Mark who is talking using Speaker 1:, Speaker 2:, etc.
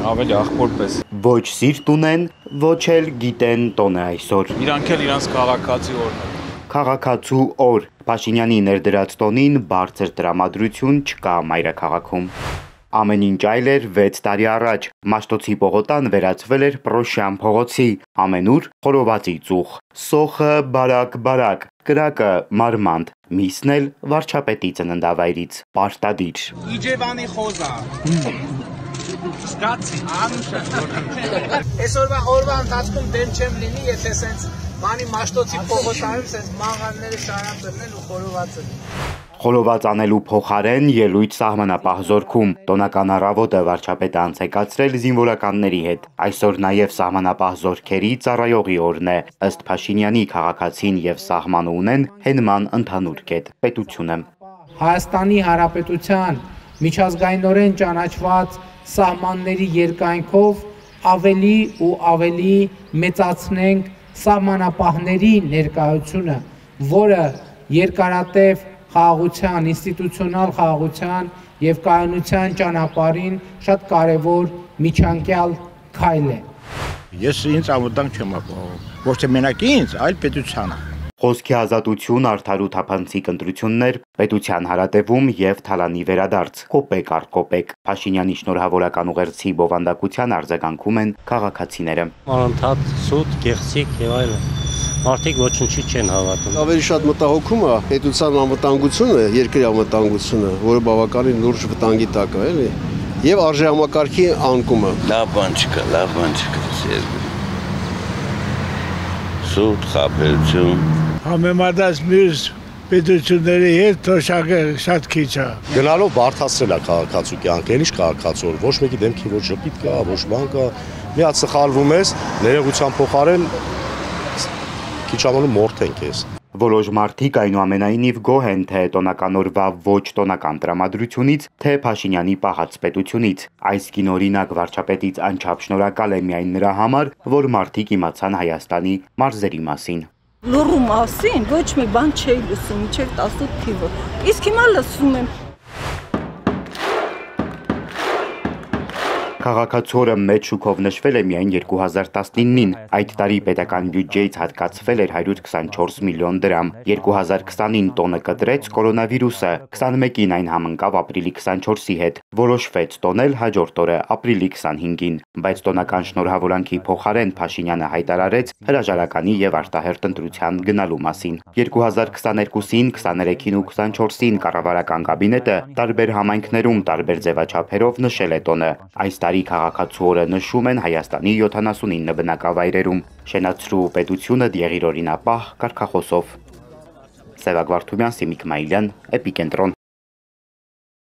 Speaker 1: ավելի աղբոր պես։
Speaker 2: Ոչ սիրտ ունեն, ոչ էլ գիտեն տոնը այսօր։
Speaker 1: Իրանք էլ իրանց քաղաքացի օրն է։
Speaker 2: Քաղաքացու օր։ Փաշինյանի ներդրած տոնին բարձր տրամադրություն չկա մայրաքաղաքում։ Ամեն ինչ այլ էր 6 տարի առաջ։ Մաշտոցի պողոտան վերածվել էր Պրոշյան փողոցի, ամենուր խորովածի ծուխ, սոխը բարակ, կրակը մարմանդ, միսն էլ վարչապետի ծննդավայրից, պարտադիր։
Speaker 3: Իջևանի խոզա։ Զգացի, անուշը։ Այսօրվա ընթացքում դեմ չեմ լինի, եթե սենց մանի մաշտոցի պողոտայում սենց մաղանները շարածելն ու խորովածը։
Speaker 2: Խորոված անելու փոխարեն ելույթ սահմանապահ զորքում տոնական առավոտը վարչապետը անցեկացրել զինվորականների հետ։ Այսօր նաև սահմանապահ զորքերի ծառայողի օրն է։ Ըստ Փաշինյանի քաղաքացին եւ սահմանը ունեն հենման ընդհանուր կետ՝ պետությունը։
Speaker 4: Հայաստանի Հանրապետության միջազգայինորեն ճանաչված սահմանների երկայնքով ավելի ու ավելի մեծացնենք սահմանապահների ներկայությունը, որը երկարատև խաղաղության, ինստիտուցիոնալ խաղաղության եւ կայունության ճանապարհին շատ կարեւոր միջանկյալ քայլ է։
Speaker 5: Ես ինձ անվտանգ չեմ ապահովում, ոչ թե մենակ ինձ, այլ պետությանը։
Speaker 2: Խոսքի ազատություն, արդար ու թափանցիկ ընտրություններ, պետության հարատևում եւ թալանի վերադարձ, կոպեկ առ կոպեկ։ Փաշինյանի շնորհավորական ուղերձի բովանդակության արձագանքում են քաղաքացիները։
Speaker 6: Անընդհատ սուտ, գեղեցիկ եւ այլն։ Մարդիկ ոչնչի չեն հավատում։
Speaker 7: Ավելի շատ մտահոգում է պետության անվտանգությունը, երկրի անվտանգությունը, որը բավականին լուրջ վտանգի տակ է, էլի, եւ արժեհամակարգի անկումը։
Speaker 8: Լավ բան չկա, Սուտ, խաբերություն։
Speaker 9: Համեմատած մյուս պետությունների հետ թոշակը շատ քիչ է։
Speaker 10: Գնալով բարդացրել է քաղաքացու կյանքը, ինչ քաղաքացու, ոչ մեկի դեմքի ոչ ժպիտ կա, ոչ բան կա։ Մի հատ սխալվում ես, ներողության փոխարեն քիչ ամոնում մորթենք ես։
Speaker 2: Որոշ մարդիկ այնուամենայնիվ գոհ են թե տոնական օրվա ոչ տոնական տրամադրությունից, թե Փաշինյանի պահած պետությունից։ Այս կինօրինակ վարչապետից անչափ շնորհակալ է միայն նրա համար, որ մարդիկ իմացան Հայաստանի մարզերի մասին։
Speaker 11: Լոռու մասին ոչ մի բան չէի լսում, մինչև 18 թիվը։ Իսկ հիմա լսում եմ։
Speaker 2: Քաղաքացու օրը մեծ շուկով նշվել է միայն 2019-ին, այդ տարի պետական բյուջեից հատկացվել էր 124 միլիոն դրամ, 2020-ին տոնը կտրեց կորոնավիրուսը, 21-ին այն համընկավ ապրիլի 24-ի հետ, որոշվեց տոնել հաջորդ օրը ապրիլի 25-ին, բայց տոնական շնորհավորանքի փոխարեն Փաշինյանը հայտարարեց հրաժարականի եւ արտահերտ ընտրության գնալու մասին։ 2022-ին, 23-ին ու 24-ին կառավարական կաբինետը տարբեր համայնքներում տարբեր ձևաչափերով նշել է տոնը։ Այս տարի քաղաքացու օրը նշում են Հայաստանի 79 բնակավայրերում։ Շենացրու պետությունը դեղիր օրինապահ կարգախոսով։ Սևակ Վարդումյան, Սիմիկ Մայլյան, Էպիկենտրոն։